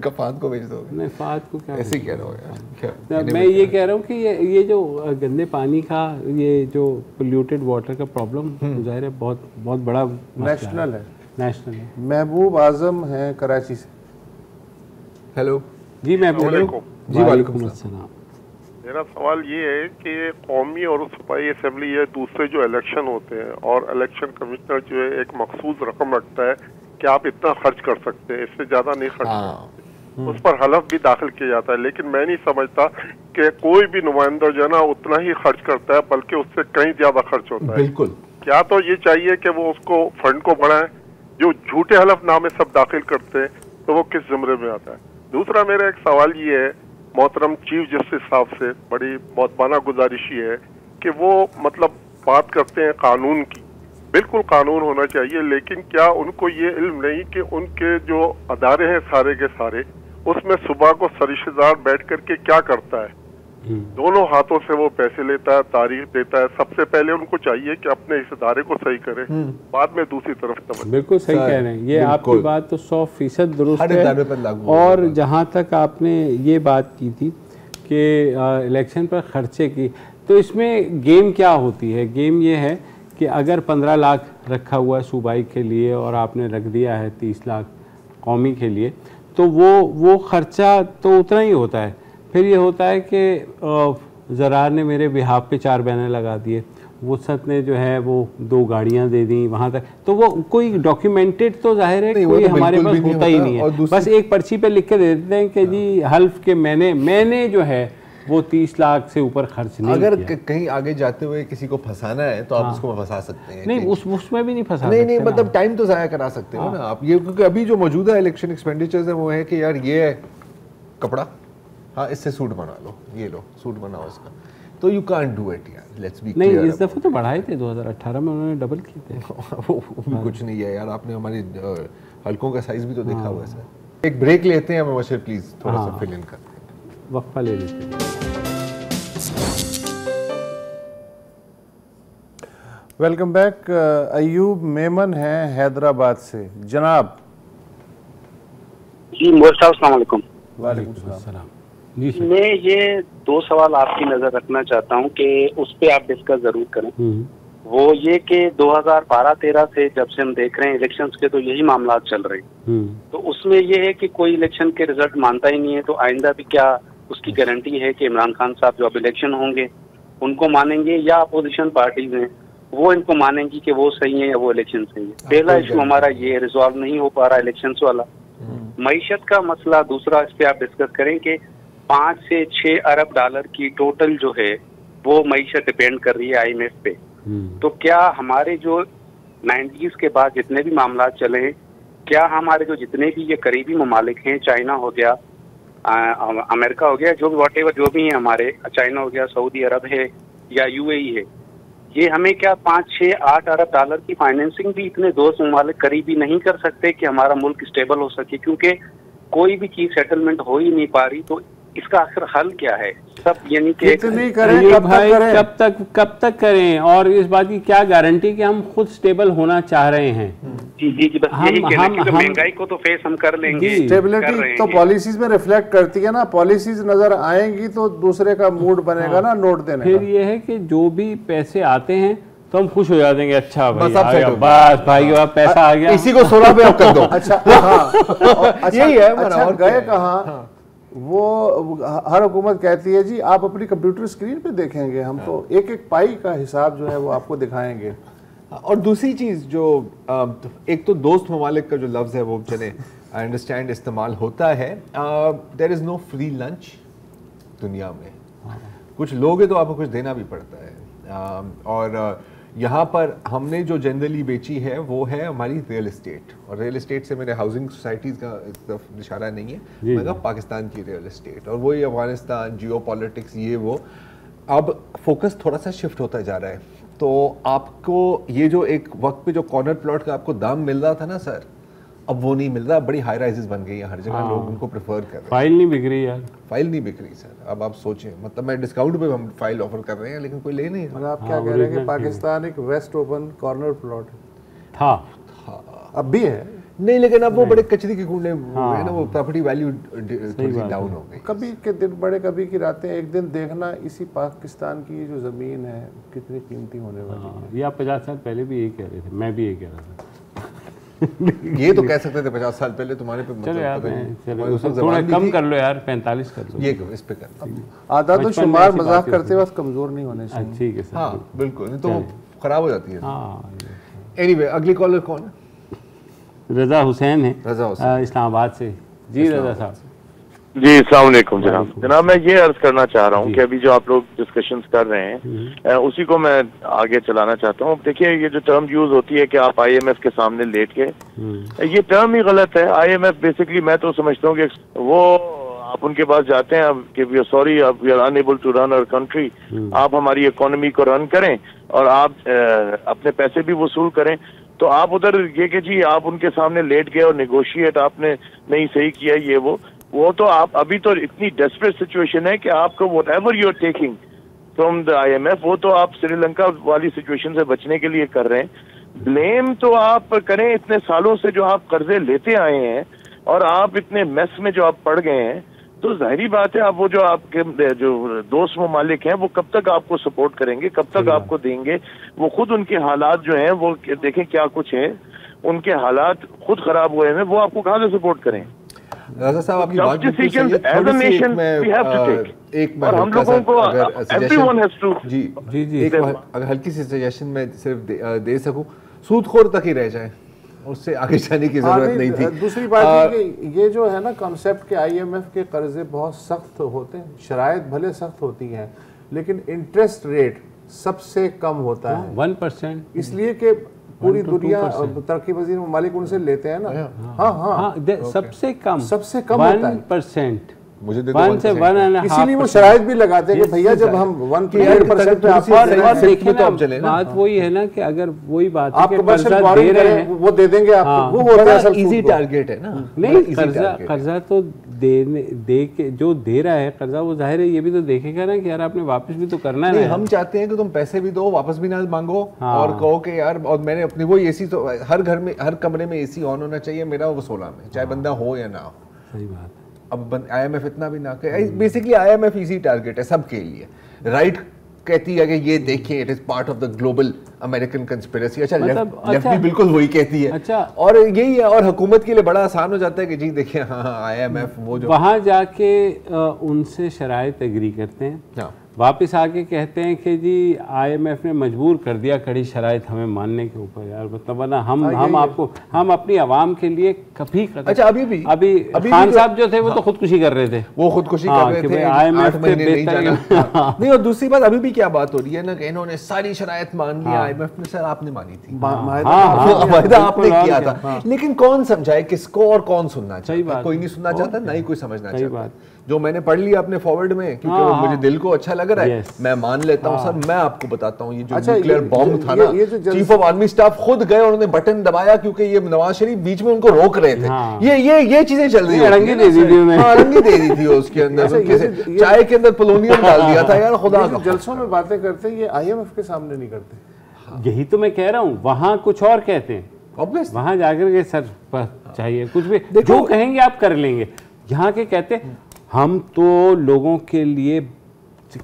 फाद को भेज दोगे? नहीं, फाद को क्या, ऐसे कह रहा हूँ यार। मैं ये कह रहा हूँ कि ये जो गंदे पानी का, ये जो पोल्यूटेड वाटर का प्रॉब्लम जाहिर है बहुत बड़ा नेशनल है। महबूब आजम है कराची से। हेलो जी महबूब जी, वालेकुम अस्सलाम। मेरा सवाल ये है कि कौमी और सूबाई असेंबली ये दूसरे जो इलेक्शन होते हैं, और इलेक्शन कमिश्नर जो है एक मखसूस रकम रखता है कि आप इतना खर्च कर सकते हैं, इससे ज्यादा नहीं खर्च कर सकते, उस पर हलफ भी दाखिल किया जाता है। लेकिन मैं नहीं समझता कि कोई भी नुमाइंदा जो है ना उतना ही खर्च करता है, बल्कि उससे कहीं ज्यादा खर्च होता है। बिल्कुल। क्या तो ये चाहिए कि वो उसको फंड को बढ़ाएं, जो झूठे हलफनामे सब दाखिल करते हैं तो वो किस जुमरे में आता है? दूसरा मेरा एक सवाल ये है मोहतरम चीफ जस्टिस साहब से, बड़ी मौतबाना गुजारिश ये है कि वो मतलब बात करते हैं कानून की, बिल्कुल कानून होना चाहिए, लेकिन क्या उनको ये इल्म नहीं कि उनके जो अदारे हैं सारे के सारे, उसमें सुबह को सरिश्तेदार बैठ करके क्या करता है? दोनों हाथों से वो पैसे लेता है, तारीख देता है। सबसे पहले उनको चाहिए कि अपने इस इदारे को सही करें, बाद में दूसरी तरफ तवज्जो। बिल्कुल सही कह रहे हैं, ये आपकी बात तो 100% दुरुस्त है। और जहाँ तक आपने ये बात की थी कि इलेक्शन पर खर्चे की, तो इसमें गेम क्या होती है? गेम ये है कि अगर 15 लाख रखा हुआ है सूबाई के लिए और आपने रख दिया है 30 लाख कौमी के लिए, तो वो ख़र्चा तो उतना ही होता है। फिर ये होता है कि ज़रार ने मेरे बिहाफ पे 4 बैनर लगा दिए, वुसअत ने जो है वो 2 गाड़ियाँ दे दी वहाँ तक, तो वो कोई डॉक्यूमेंटेड तो जाहिर है कोई हमारे पास होता ही नहीं है। बस एक पर्ची पे लिख के दे देते हैं कि जी हल्फ के मैंने जो है वो 30 लाख से ऊपर खर्च नहीं अगर किया। कहीं आगे जाते हुए किसी को फंसाना है तो आप उसको फंसा सकते हैं। नहीं उसमें भी नहीं फंसा नहीं मतलब टाइम तो ज़ाया करा सकते हो ना आप ये, क्योंकि अभी जो मौजूदा इलेक्शन एक्सपेंडिचर्स है वो है कि यार ये है कपड़ा, हाँ इससे सूट बना लो, ये लो सूट बनाओ इसका, तो यू कांट डू इट यार, लेट्स बी क्लियर। नहीं इस दफ़ा तो बढ़ाए थे 2018 में उन्होंने डबल किए थे। वो भी कुछ नहीं है यार, आपने हमारी हलकों का साइज भी तो देखा हुआ है सर। एक ब्रेक लेते हैं मुबशिर, प्लीज थोड़ा सा फिल इन करते हैं, वक्फा ले लेते हैं। Welcome back. अयूब मेमन है हैदराबाद से। जनाब जी मोर साहब अस्सलाम वालेकुम। वालेकुम सलाम। मैं ये 2 सवाल आपकी नजर रखना चाहता हूँ कि उस पे आप डिस्कस जरूर करें। वो ये कि 2012-13 से जब से हम देख रहे हैं इलेक्शंस के, तो यही मामला चल रहे हैं। तो उसमें ये है कि कोई इलेक्शन के रिजल्ट मानता ही नहीं है, तो आइंदा भी क्या उसकी गारंटी है कि इमरान खान साहब जो अब इलेक्शन होंगे उनको मानेंगे, या अपोजिशन पार्टीज हैं वो इनको मानेंगी कि वो सही है या वो इलेक्शन सही है। पहला इशू हमारा ये रिजॉल्व नहीं हो पा रहा इलेक्शन वाला। मईशत का मसला दूसरा, इस पे आप डिस्कस करें कि 5 से 6 अरब डॉलर की टोटल जो है वो मईशत डिपेंड कर रही है IMF पे। तो क्या हमारे जो 90s के बाद जितने भी मामला चले हैं, क्या हमारे जो जितने भी ये करीबी ममालिक हैं, चाइना हो गया, अमेरिका हो गया, जो भी वॉट एवर जो भी हैं हमारे, चाइना हो गया, सऊदी अरब है या UAE है, ये हमें क्या 5, 6, 8 अरब डॉलर की फाइनेंसिंग भी इतने दोस्त ममालिक करीबी नहीं कर सकते कि हमारा मुल्क स्टेबल हो सके? क्योंकि कोई भी चीज सेटलमेंट हो ही नहीं पा रही। तो इसका आखिर हल क्या है? सब यानी कि कितनी करें, कब तक करें, और इस बात की क्या गारंटी कि हम खुद स्टेबल होना चाह रहे हैं? जी बस यही कहना कि महंगाई को तो फेस हम कर लेंगे। स्टेबिलिटी तो पॉलिसीज में रिफ्लेक्ट करती है ना, पॉलिसीज नजर आएंगी तो दूसरे का मूड बनेगा ना नोट देने फिर ये है कि जो भी पैसे आते हैं तो हम खुश हो जाते हैं, अच्छा भाई बस भाई के पास पैसा आ गया, इसी को 16 पे कर दो। अच्छा यही है। अच्छा गए कहाँ वो हर हुकूमत कहती है जी आप अपनी कंप्यूटर स्क्रीन पे देखेंगे, हम तो एक एक पाई का हिसाब जो है वो आपको दिखाएंगे। और दूसरी चीज़ जो एक तो दोस्त ममालिक का जो लफ्ज़ है वो चले आई अंडरस्टैंड इस्तेमाल होता है, there is no free lunch दुनिया में। कुछ लोग हैं तो आपको कुछ देना भी पड़ता है। और यहाँ पर हमने जो जनरली बेची है वो है हमारी रियल इस्टेट, और रियल इस्टेट से मेरे हाउसिंग सोसाइटीज़ का इशारा नहीं है, मैं पाकिस्तान की रियल इस्टेट, और वही अफगानिस्तान, जियो पॉलिटिक्स, ये वो। अब फोकस थोड़ा सा शिफ्ट होता जा रहा है, तो आपको ये जो एक वक्त पे जो कॉर्नर प्लॉट का आपको दाम मिल रहा था ना सर, अब वो नहीं मिल रहा। बड़ी हाई राइजेस बन गई हैं हर जगह, लोग उनको प्रेफर कर रहे हैं। फाइल नहीं बिक रही यार, फाइल नहीं बिक रही सर। अब आप सोचें, मतलब मैं डिस्काउंट पे हम फाइल ऑफर कर रहे हैं लेकिन कोई ले नहीं। मतलब आप क्या कह रहे हैं कि पाकिस्तान एक वेस्ट ओपन कॉर्नर प्लॉट था, अब भी है नहीं, लेकिन अब वो बड़े कचरे के कूड़े है ना, वो प्रॉपर्टी वैल्यू थोड़ी डाउन हो गई। कभी के दिन बड़े, कभी की रातें। एक दिन देखना इसी पाकिस्तान की जो जमीन है कितनी कीमती होने वाली है। ये आप 50 साल पहले भी यही कह रहे थे, मैं भी यही कह रहा था। ये तो कह सकते थे 50 साल पहले, तुम्हारे पे चलो यार, थोड़ा कम कर लो यार, 45 कर दो, ये इस पे कर। आधा तो शुमार मजाक करते वक्त कमजोर नहीं होने चाहिए। ठीक है सर, हाँ बिल्कुल, नहीं तो खराब हो जाती है। एनीवे, अगली कॉलर कौन है? रजा हुसैन है, रजा हुसैन इस्लामाबाद से। जी रजा साहब। जी अस्सलाम वालेकुम जनाब, मैं ये अर्ज करना चाह रहा हूँ कि अभी जो आप लोग डिस्कशंस कर रहे हैं उसी को मैं आगे चलाना चाहता हूँ। देखिए, ये जो टर्म यूज होती है कि आप IMF के सामने लेट के, ये टर्म ही गलत है। IMF बेसिकली मैं तो समझता हूँ कि वो आप उनके पास जाते हैं कि we are sorry, we are unable to run our country, आप हमारी इकोनॉमी को रन करें और आप अपने पैसे भी वसूल करें। तो आप उधर ये कि जी आप उनके सामने लेट गए और नेगोशिएट आपने नहीं सही किया, ये वो तो आप अभी तो इतनी डेस्परेट सिचुएशन है कि आपको whatever you are taking from the IMF, वो तो आप श्रीलंका वाली सिचुएशन से बचने के लिए कर रहे हैं। ब्लेम तो आप करें इतने सालों से जो आप कर्जे लेते आए हैं और आप इतने मेस में जो आप पड़ गए हैं, तो जाहिर बात है आप वो जो आपके जो दोस्त ममालिक हैं वो कब तक आपको सपोर्ट करेंगे, कब तक आपको देंगे। वो खुद उनके हालात जो हैं वो देखें क्या कुछ है, उनके हालात खुद खराब हुए हैं, वो आपको कहाँ से सपोर्ट करें। राजा साहब आपकी बात बिल्कुल सही है। एक और हम लोगों को एवरीवन हैज टू जी अगर हल्की सी सजेशन मैं सिर्फ दे सकूं, सूदखोर तक ही रह जाए, उससे आगे जाने की जरूरत नहीं थी। दूसरी बात ये जो है ना कॉन्सेप्ट के IMF के कर्जे बहुत सख्त होते हैं, शराइत भले सख्त होती हैं लेकिन इंटरेस्ट रेट सबसे कम होता है 1%, इसलिए कि पूरी दुनिया तरक्की पजीर ममालिक उनसे लेते हैं ना। हाँ सबसे कम 1% मुझे इसीलिए वो शराइत भी लगाते हैं कि भैया जब हम 1% पे बात वही है ना कि अगर वही बात आप कर्जा दे रहे हैं वो दे देंगे आपको, वो होता है इजी टारगेट है ना। नहीं, कर्जा तो दे के जो दे रहा है कर्जा वो जाहिर है ये भी तो देखेगा ना कि यार आपने वापस भी तो करना है। हम चाहते हैं कि तुम पैसे भी दो, वापस भी ना मांगो और कहो कि यार और मैंने अपनी वो एसी तो हर घर में हर कमरे में एसी ऑन होना चाहिए मेरा वो 16 में, चाहे बंदा हो या ना हो। सही बात है। अब IMF इतना भी ना करे, बेसिकली IMF इजी टारगेट है सबके लिए। राइट कहती है कि ये देखिए it is part of the global American conspiracy. अच्छा लेफ्ट भी बिल्कुल वही कहती है। अच्छा और यही है, और हुकूमत के लिए बड़ा आसान हो जाता है कि जी देखिए हाँ IMF वो जो वहाँ जाके उनसे शराइत एग्री करते हैं, वापस आके कहते हैं कि जी IMF ने मजबूर कर दिया कड़ी शराइत हमें मानने के ऊपर। यार मतलब वरना हम अपनी आवाम के लिए कभी अच्छा अभी खान साहब जो थे वो तो खुदकुशी कर रहे थे, वो खुदकुशी कर रहे थे, IMF नहीं जाना। नहीं, और दूसरी बात अभी भी क्या बात हो रही है ना कि इन्होंने सारी शराइत मान ली। IMF ने सर आपने मानी थी, वायदा आपने किया था, लेकिन कौन समझाए किसको और कौन सुनना चाहता? कोई नहीं सुनना चाहता, ना ही कोई समझना चाहता। जो मैंने पढ़ लिया अपने फॉरवर्ड में क्योंकि मुझे दिल को अच्छा लग रहा है, मैं मान लेता हूँ। सर मैं आपको बताता हूँ, ये जो न्यूक्लियर बॉम्ब था ना, चीफ ऑफ आर्मी स्टाफ खुद गए, उन्होंने बटन दबाया क्योंकि ये नवाज शरीफ बीच में उनको रोक रहे थे। ये चीजें चल रही रंगी दे दी थी उसके अंदर, चाय के अंदर पोलोनियम डाल दिया था। यार खुदा जलसों में बातें करते हैं, ये IMF के सामने नहीं करते। यही तो मैं कह रहा हूँ, वहाँ कुछ और कहते हैं, वहाँ जाकर के सर चाहिए कुछ भी जो कहेंगे आप कर लेंगे। यहाँ के कहते हम तो लोगों के लिए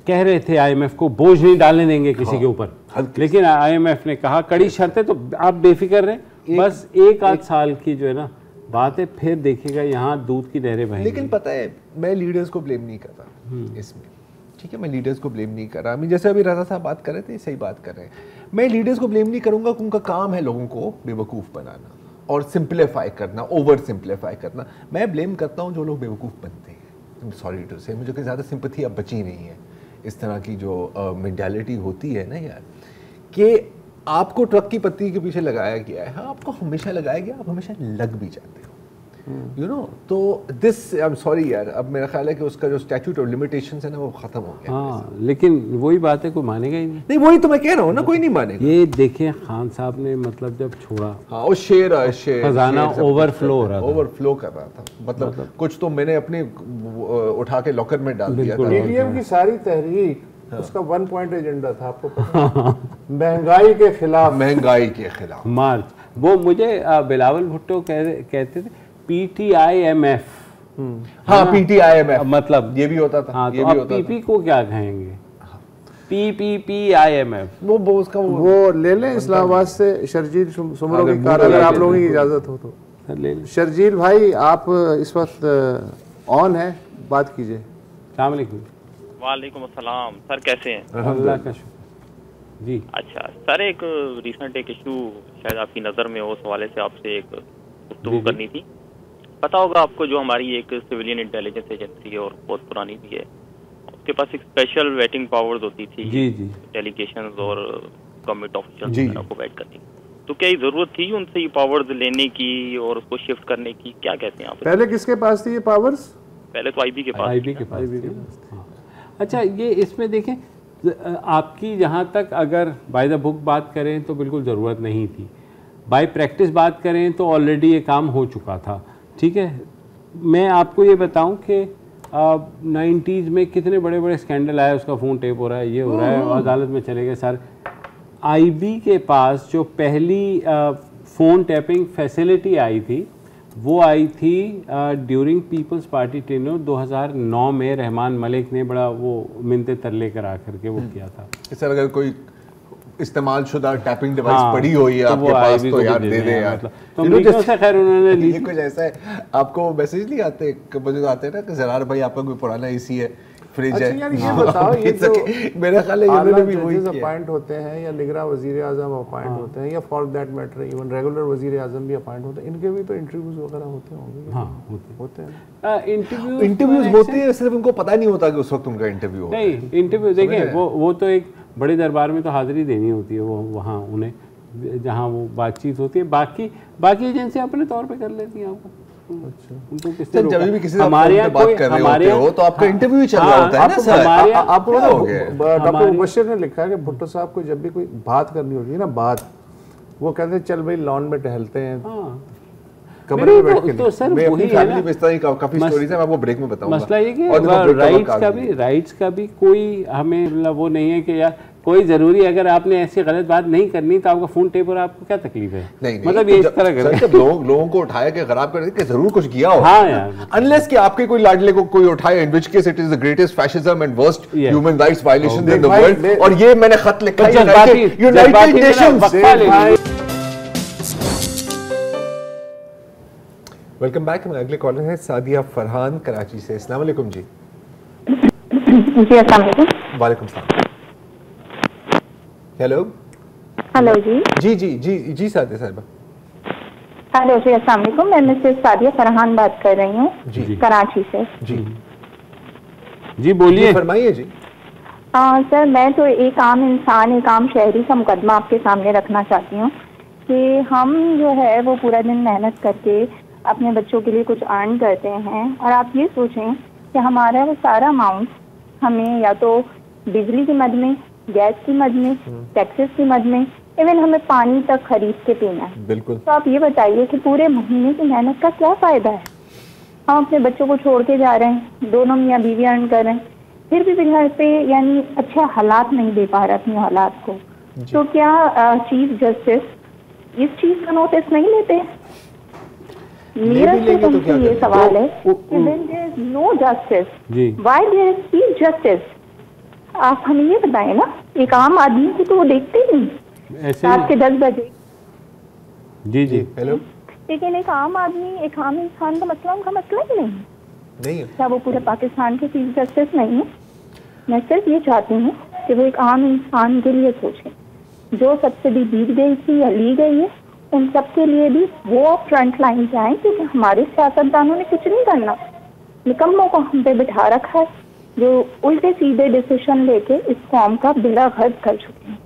कह रहे थे IMF को बोझ नहीं डालने देंगे किसी के ऊपर, लेकिन IMF ने कहा कड़ी शर्तें तो आप बेफिक्र रहे, बस एक आध साल की जो है ना बात है, फिर देखिएगा यहाँ दूध की नहरें बहेंगी। लेकिन पता है मैं लीडर्स को ब्लेम नहीं कर रहा इसमें, ठीक है, मैं लीडर्स को ब्लेम नहीं कर रहा। जैसे अभी राजा साहब बात कर रहे थे, सही बात कर रहे हैं। मैं लीडर्स को ब्लेम नहीं करूंगा, उनका काम है लोगों को बेवकूफ़ बनाना और सिंप्लीफाई करना, ओवर सिंप्लीफाई करना। मैं ब्लेम करता हूँ जो लोग बेवकूफ़ बनते हैं। सॉरी टू से, मुझे कोई ज़्यादा सिंपथी अब बची नहीं है इस तरह की जो मेंटालिटी होती है ना यार, कि आपको ट्रक की पत्ती के पीछे लगाया गया है। हाँ, आपको हमेशा लगाया गया, आप हमेशा लग भी जाते हो, यू नो। तो दिस आई एम सॉरी यार, अब मेरा ख्याल है कि उसका जो स्टैट्यूट और लिमिटेशंस है ना वो खत्म हो गया। हाँ, लेकिन वही बात है, कोई मानेगा ही नहीं। वही तो मैं कह रहा हूँ ना, कोई नहीं मानेगा। ये देखिए खान साहब ने मतलब जब छोड़ा, हाँ, वो शेर खजाना ओवरफ्लो हो रहा था, ओवरफ्लो कर रहा था। मतलब कुछ तो मैंने अपने उठा के लॉकर में डाल दिया था। TDM की सारी तहरीक उसका 1 पॉइंट एजेंडा था, आपको पता? महंगाई के खिलाफ मार्च। वो मुझे बिलावल भुट्टो कहते थे PTIMF। हाँ, PTIMF मतलब ये भी होता था। हाँ, तो अब PP को क्या कहेंगे? PPPIMF। वो उसका वो ले लें इस्लामाबाद से शर्जील सुमरो की कार, अगर आप लोगों की इजाजत हो तो ले लें। शर्जील भाई आप इस वक्त ऑन है, बात कीजिए। अस्सलाम वालेकुम। वालेकुम अस्सलाम सर, कैसे हैं? अल्लाह का शुक्र जी। अच्छा सर, एक रिसेंट एक इशू शायद आपकी नज़र में हो, उस हवाले से आपसे एक गुफ्तगू करनी थी। पता होगा आपको, जो हमारी एक सिविलियन इंटेलिजेंस एजेंसी है और बहुत पुरानी भी है, उसके पास एक स्पेशल वेटिंग पावर्स होती थी डेलीगेशंस और गवर्नमेंट ऑफिशियल्स को वेट करने की। तो क्या जरूरत थी उनसे ये पावर्स लेने की और उसको शिफ्ट करने की? क्या कहते हैं आप? पहले किसके पास थी ये पावर्स? पहले तो IB के पास। अच्छा, ये इसमें देखें, आपकी जहाँ तक अगर बाय द बुक बात करें तो बिल्कुल ज़रूरत नहीं थी, बाय प्रैक्टिस बात करें तो ऑलरेडी ये काम हो चुका था। ठीक है, मैं आपको ये बताऊं कि 90s में कितने बड़े बड़े स्कैंडल आए, उसका फ़ोन टेप हो रहा है, ये हो रहा है, अदालत में चले गए सारे। IB के पास जो पहली फ़ोन टैपिंग फैसिलिटी आई थी वो आई थी ड्यूरिंग पीपल्स पार्टी टेन्योर 2009 में। रहमान मलिक ने बड़ा वो मिन्नतें तरले करा करके वो किया था। सर अगर कोई इस्तेमाल शुदा टैपिंग डिवाइस पड़ी हो या आपके पास तो यार दे दे यार। तो जैसे खैर उन्होंने ली कुछ ऐसा है, आपको मैसेज नहीं आते, मुझे आते हैं ना कि जरार भाई आपका कोई पुराना एसी है, फ्रिज है, ये बताओ ये जो मेरा ख्याल है इन्होंने भी वही अपॉइंट होते हैं या निगरान वजीर आजम अपॉइंट होते हैं या for that matter even regular वजीर आजम भी अपॉइंट होते हैं, इनके भी तो इंटरव्यूज वगैरह होते होंगे। हाँ होते हैं इंटरव्यूज होते हैं, सिर्फ उनको पता नहीं होता कि उस वक्त उनका इंटरव्यू होता है। नहीं, इंटरव्यू देखें वो तो एक बड़े दरबार में तो हाजिरी देनी होती है वो वहाँ उन्हें, जहाँ वो बातचीत होती है। बाकी एजेंसी अपने तौर पे कर लेती हैं आपको। अच्छा, उनको किसने रोका? जब भी किसी से हमारे यहाँ बात कर रहे होते हो तो आपका इंटरव्यू ही चल रहा होता है ना सर। आपको डॉक्टर मुबशिर ने लिखा है कि भुट्टो साहब को जब भी कोई बात करनी होती है ना, बात वो कहते हैं चल भाई लॉन में टहलते हैं, कमरे में बैठ के। तो सर वही है ना, काफी स्टोरीज है, मैं आपको ब्रेक में बताऊंगा। मसला ये कि राइट्स का भी कोई हमें मतलब वो नहीं है कि यार कोई जरूरी, अगर आपने ऐसी गलत बात नहीं करनी तो आपका फोन टेप और आपको क्या तकलीफ है? नहीं, मतलब ये इस तरह जब लोगों को उठाया कि खराब कर कि जरूर कुछ किया हो। हाँ यार, अनलेस कि आपके कोई लाडले को कोई उठाए, in which case it is the greatest fascism and worst human rights violation in the world. और ये मैंने खत लिखा है यूनाइटेड नेशंस। Welcome back. हमारे अगले कॉलर है सादिया फरहान कराची से। अस्सलाम वालेकुम जी। जी अस्सलाम वालेकुम। वालेकुम सलाम। हेलो हेलो जी जी जी जी जी सादिया साहिबा। हेलो जी अस्सलाम वालेकुम। मैं मिसेस सादिया फरहान बात कर रही हूँ कराची से। जी जी बोलिए, फरमाइए जी। सर मैं तो एक आम इंसान, एक आम शहरी का मुकदमा आपके सामने रखना चाहती हूँ कि हम जो है वो पूरा दिन मेहनत करके अपने बच्चों के लिए कुछ अर्न करते हैं, और आप ये सोचें कि हमारा वो सारा अमाउंट हमें या तो बिजली की मद में, गैस की मद में, टैक्सेस की मद में, इवन हमें पानी तक खरीद के पीना है। बिल्कुल। तो आप ये बताइए कि पूरे महीने की मेहनत का क्या फायदा है? हम अपने बच्चों को छोड़ के जा रहे हैं, दोनों मियाँ बीवी अर्न कर रहे हैं, फिर भी घर पे यानी अच्छे हालात नहीं दे पा रहे अपनी औलाद को। तो क्या चीफ जस्टिस इस चीज का नोटिस नहीं लेते? मेरा तो तुमसे ये सवाल है कि when there is no justice, why there is chief justice? आप हमें ये बताएं ना, एक आम आदमी को तो वो देखते ही नहीं रात के 10 बजे। जी जी हेलो। लेकिन एक आम आदमी, एक आम इंसान का मसला उनका मसला ही नहीं है। क्या वो पूरे पाकिस्तान के चीफ जस्टिस नहीं है? मैं सिर्फ ये चाहती हूँ कि वो एक आम इंसान के लिए सोचें, जो सब्सिडी दी गई थी या ली गई है उन सब के लिए भी वो फ्रंट लाइन पे आए, क्योंकि हमारे सियासतदानों ने कुछ नहीं करना। निकम्मों को हम पे बिठा रखा है जो उल्टे सीधे डिसीजन लेके इस कौम का बेड़ा गर्क कर चुके हैं।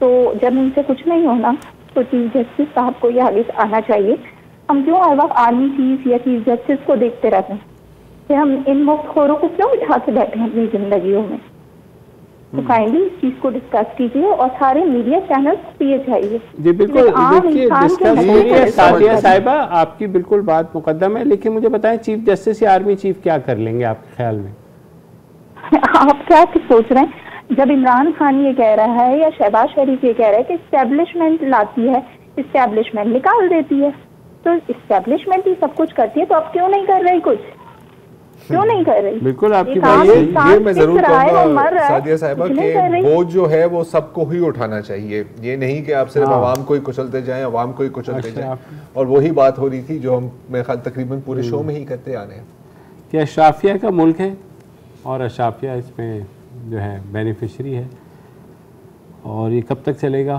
तो जब इनसे कुछ नहीं होना तो चीफ जस्टिस साहब को ये आगे आना चाहिए। हम क्यों हर वक्त आर्मी चीफ या चीफ जस्टिस को देखते रहते हैं कि हम इन मुफ्तखोरों को क्यों बिठा के बैठे हैं अपनी जिंदगियों में? तो काइंडली इस चीज को डिस्कस कीजिए और सारे मीडिया चैनल्स को ये चाहिए। जी बिल्कुल, देखिए डिस्कस सादिया साहिबा आपकी बिल्कुल बात मुकद्दम है, लेकिन मुझे बताएं चीफ जस्टिस या आर्मी चीफ क्या कर लेंगे आपके ख्याल में? आप क्या सोच रहे हैं? जब इमरान खान ये कह रहा है या शहबाज शरीफ ये कह रहा है कि इस्टेब्लिशमेंट लाती है, इस्टेब्लिशमेंट निकाल देती है, तो इस्टेब्लिशमेंट ही सब कुछ करती है, तो आप क्यों नहीं कर रहे कुछ? क्यों नहीं कर रही? बिल्कुल आपकी बात ये मैं जरूर कहूँगा सादिया साहिबा कि वो जो है वो सबको ही उठाना चाहिए। ये नहीं कि आप सिर्फ आवाम को ही कुचलते जाएं, आवाम को ही कुचलते जाएं। और वही बात हो रही थी जो हम मेरे ख्याल तकरीबन पूरे शो में ही करते आ रहे हैं कि अशराफिया का मुल्क है और अशराफिया इसमें जो है बेनिफिशरी है, और ये कब तक चलेगा?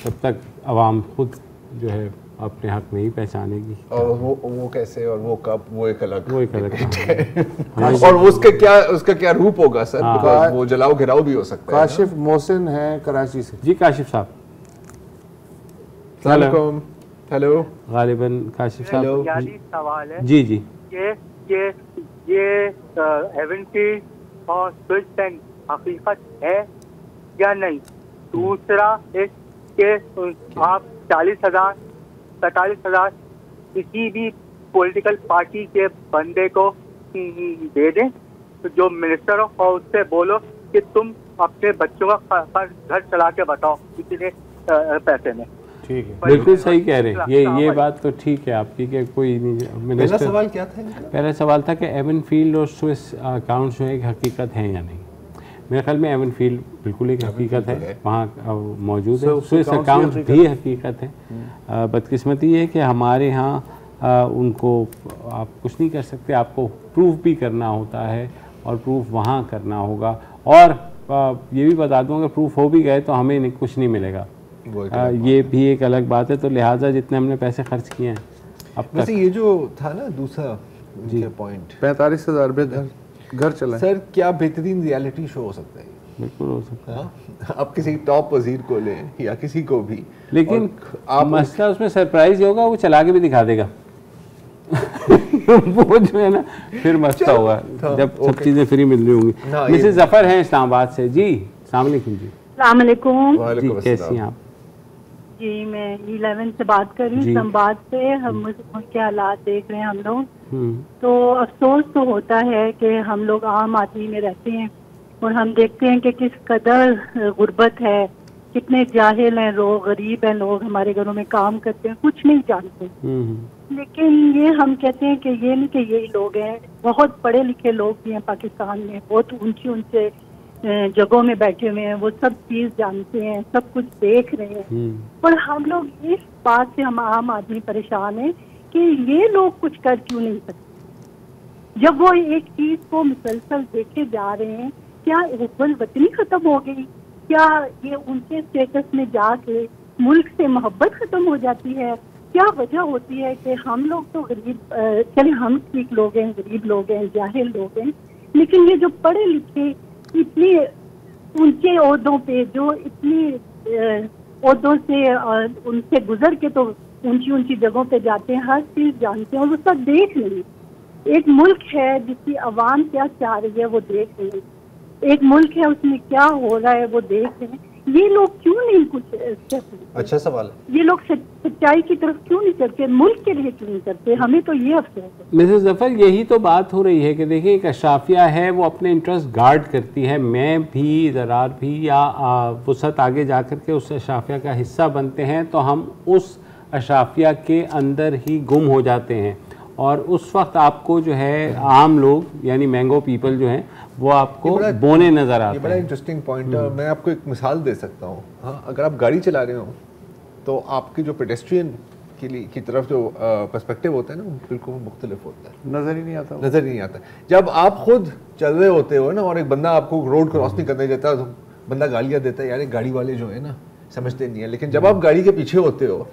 कब तक आवाम खुद जो है अपने हक में ही पहचानेगी। और वो कैसे और वो कब, वो एक अलग और उसका क्या रूप होगा सर? वो जलाओ घिराओ भी हो सकता है। काशिफ मोहसिन है कराची से। जी काशिफ साहब। हेलो गालिबन काशिफ साहब सवाल है। जी जी ये एवेंटी और स्विट्जरलैंड हकीकत है या नहीं? दूसरा है कि आप 40,000 किसी भी पॉलिटिकल पार्टी के बंदे को दे दें, तो जो मिनिस्टर हो और उससे बोलो कि तुम अपने बच्चों का घर चला के बताओ कितने पैसे में। ठीक है, बिल्कुल सही कह रहे हैं। ये बात तो ठीक है आपकी कि कोई नहीं। पहला सवाल क्या था? पहला सवाल था कि एवनफील्ड और स्विस अकाउंट्स जो एक हकीकत है या नहीं। मेरे ख्याल में एवनफील्ड बिल्कुल एक हकीकत है, वहाँ मौजूद है। स्विस अकाउंट्स भी हकीकत है। बदकिस्मती है कि हमारे यहाँ उनको आप कुछ नहीं कर सकते, आपको प्रूफ भी करना होता है और प्रूफ वहाँ करना होगा। और ये भी बता दूँ, अगर प्रूफ हो भी गए तो हमें कुछ नहीं मिलेगा। ये भी एक अलग बात है। तो लिहाजा जितने हमने पैसे खर्च किए हैं अब तक। ये जो था ना दूसरा पॉइंट, 45,000 रुपये घर चला। सर क्या बेहतरीन रियलिटी शो हो सकता है? बिल्कुल हो सकता है। आप किसी टॉप वजीर को लें या किसी को भी, लेकिन आप मसला उसमें सरप्राइज ही होगा, वो चला के भी दिखा देगा। वो जो है ना फिर मसला होगा जब सब चीजें फ्री मिल रही होंगी। मिसेस जफर हैं इस्लामाबाद से। जी अस्सलाम वालेकुम। जी वालेकुम। कैसी हैं आप? जी मैं 11 से बात कर रही हूँ, इस्लामाबाद से। हम के हालात देख रहे हैं हम लोग, तो अफसोस तो होता है कि हम लोग आम आदमी में रहते हैं और हम देखते हैं कि किस कदर गुर्बत है, कितने जाहिल हैं लोग, गरीब हैं लोग, हमारे घरों में काम करते हैं, कुछ नहीं जानते। लेकिन ये हम कहते हैं कि ये नहीं कि यही लोग हैं, बहुत पढ़े लिखे लोग भी हैं पाकिस्तान में, बहुत ऊंचे ऊंचे जगहों में बैठे हुए हैं, वो सब चीज जानते हैं, सब कुछ देख रहे हैं। पर हम लोग इस बात से, हम आम आदमी परेशान है कि ये लोग कुछ कर क्यों नहीं सकते। जब वो एक चीज को मुसलसल देखे जा रहे हैं, क्या हुब्बुल वतनी खत्म हो गई? क्या ये उनके स्टेटस में जाके मुल्क से मोहब्बत खत्म हो जाती है? क्या वजह होती है कि हम लोग तो गरीब, चले हम ठीक लोग हैं, गरीब लोग हैं, जाहिल लोग हैं, लेकिन ये जो पढ़े लिखे इतने ऊंचे ओहदों पे, जो इतनी ओहदों से उनसे गुजर के तो ऊंची ऊंची जगहों पे जाते हैं, हर चीज जानते हैं और वो सब देख रहे हैं। एक मुल्क है जिसकी आवाम क्या चाह रही है वो देख रहे हैं, एक मुल्क है उसमें क्या हो रहा है वो देख रहे हैं। ये लोग क्यों नहीं कुछ? अच्छा सवाल है। ये लोग सच्चाई की तरफ क्यों नहीं चलते, मुल्क के लिए क्यों नहीं करते? हमें तो ये अफसोस है। मिसेस जफर, यही तो बात हो रही है कि देखिए एक अशराफिया है, वो अपने इंटरेस्ट गार्ड करती है। मैं भी, ज़रार भी या वसत आगे जा कर के उस अशराफिया का हिस्सा बनते हैं तो हम उस अशराफिया के अंदर ही गुम हो जाते हैं और उस वक्त आपको जो है आम लोग यानी मैंगो पीपल जो हैं वो आपको बोने नजर आते हैं। ये बड़ा इंटरेस्टिंग पॉइंट है। मैं आपको एक मिसाल दे सकता हूँ। हाँ, अगर आप गाड़ी चला रहे हो तो आपकी जो पेडेस्ट्रियन की तरफ जो पर्सपेक्टिव होता है ना, वो बिल्कुल मुख्तलिफ होता है, नज़र ही नहीं आता। जब आप खुद चल रहे होते हो ना और एक बंदा आपको रोड क्रॉस नहीं करने देता तो बंदा गालियाँ देता है, यार गाड़ी वाले जो है ना समझते नहीं है। लेकिन जब आप गाड़ी के पीछे होते हो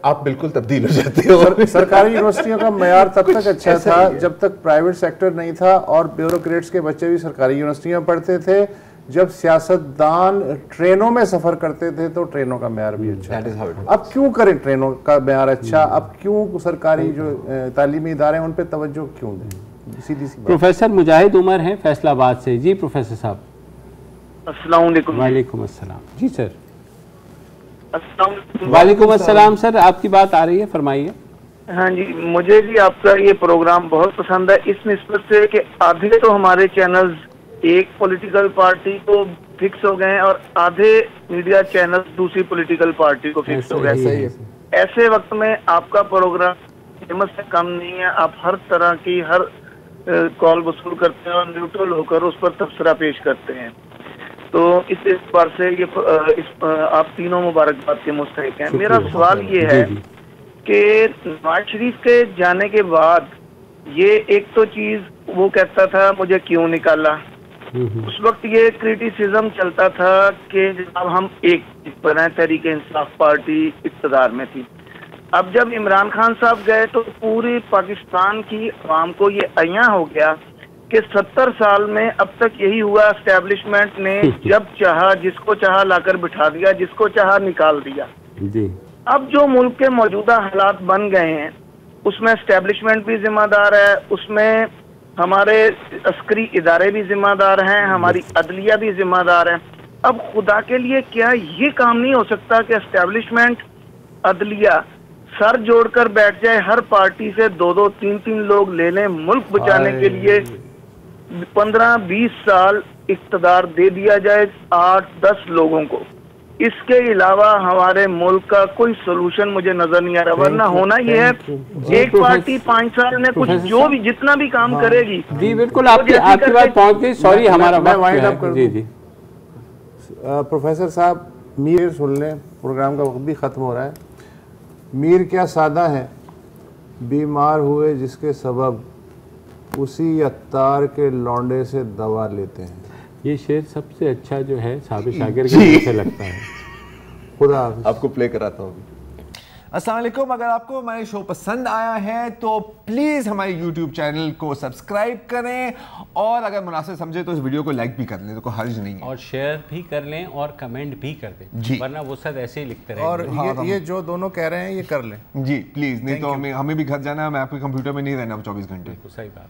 आप बिल्कुल तब्दील हो जाते हो। सरकारी यूनिवर्सिटियों का मयार तब तक अच्छा था जब तक प्राइवेट सेक्टर नहीं था और ब्यूरोक्रेट्स के बच्चे भी सरकारी यूनिवर्सिटियों में पढ़ते थे। जब सियासतदान ट्रेनों में सफर करते थे तो ट्रेनों का मयार भी अच्छा था। अब क्यों करें ट्रेनों का मयार अच्छा? अब क्यों सरकारी जो तालीमी इदारे हैं उन पर तवज्जो क्यों दें? सीधी सी बात। प्रोफेसर मुजाहिद उमर है फैसलाबाद से। जी प्रोफेसर साहब। अस्सलाम वालेकुम। वालेकुम अस्सलाम। जी सर। वालेकुम अस्सलाम सर, आपकी बात आ रही है, फरमाइए। हाँ जी, मुझे भी आपका ये प्रोग्राम बहुत पसंद है इस निस्बत से कि आधे तो हमारे चैनल्स एक पॉलिटिकल पार्टी को फिक्स हो गए हैं और आधे मीडिया चैनल्स दूसरी पॉलिटिकल पार्टी को फिक्स हो गए। ऐसे वक्त में आपका प्रोग्राम फेमस से कम नहीं है। आप हर तरह की हर कॉल वसूल करते हैं और न्यूट्रल होकर उस पर तबसरा पेश करते हैं। तो इस बार से ये आप तीनों मुबारकबाद के मुस्तहिक हैं। मेरा सवाल ये है कि नवाज शरीफ के जाने के बाद ये एक तो चीज वो कहता था मुझे क्यों निकाला, उस वक्त ये क्रिटिसिज्म चलता था कि जब हम एक बनाए तहरीक इंसाफ पार्टी इक़्तिदार में थी। अब जब इमरान खान साहब गए तो पूरी पाकिस्तान की आवाम को ये अयां हो गया कि 70 साल में अब तक यही हुआ, एस्टेब्लिशमेंट ने जब चाहा जिसको चाहा लाकर बिठा दिया, जिसको चाहा निकाल दिया। जी। अब जो मुल्क के मौजूदा हालात बन गए हैं उसमें एस्टेब्लिशमेंट भी जिम्मेदार है, उसमें हमारे अस्करी इदारे भी जिम्मेदार हैं, हमारी अदलिया भी जिम्मेदार है। अब खुदा के लिए क्या ये काम नहीं हो सकता कि एस्टेब्लिशमेंट, अदलिया सर जोड़कर बैठ जाए, हर पार्टी से 2-2, 3-3 लोग ले लें, मुल्क बचाने के लिए 15-20 साल इक़्तिदार दे दिया जाए 8-10 लोगों को, इसके अलावा हमारे मुल्क का कोई सोल्यूशन मुझे नजर नहीं आ रहा। वरना होना ये है, एक पार्टी 5 साल में कुछ जो भी जितना भी काम करेगी। जी बिल्कुल, आपकी बात पहुंच गई। सॉरी, हमारा वाइंड अप कर जी। प्रोफेसर साहब, मीर सुन लें, प्रोग्राम का वक्त भी ख़त्म हो रहा है। मीर क्या सादा है, बीमार हुए जिसके सबब उसी अत्तार के लौंडे से दवा लेते हैं। ये शेर सबसे अच्छा जो है साबिर शाकिर के मुझे लगता है। खुदा आपको प्ले कराता हूँ। अस्सलाम वालेकुम। अगर आपको हमारे शो पसंद आया है तो प्लीज़ हमारे YouTube चैनल को सब्सक्राइब करें, और अगर मुनासिब समझे तो इस वीडियो को लाइक भी कर लें, तो कोई हर्ज नहीं है, और शेयर भी कर लें और कमेंट भी कर दें जी, वरना वो सब ऐसे ही लिखते रहेंगे। और ये जो दोनों कह रहे हैं ये कर लें जी प्लीज़, नहीं तो हमें भी घर जाना है, मैं आपके कंप्यूटर में नहीं रहना 24 घंटे। सही बात।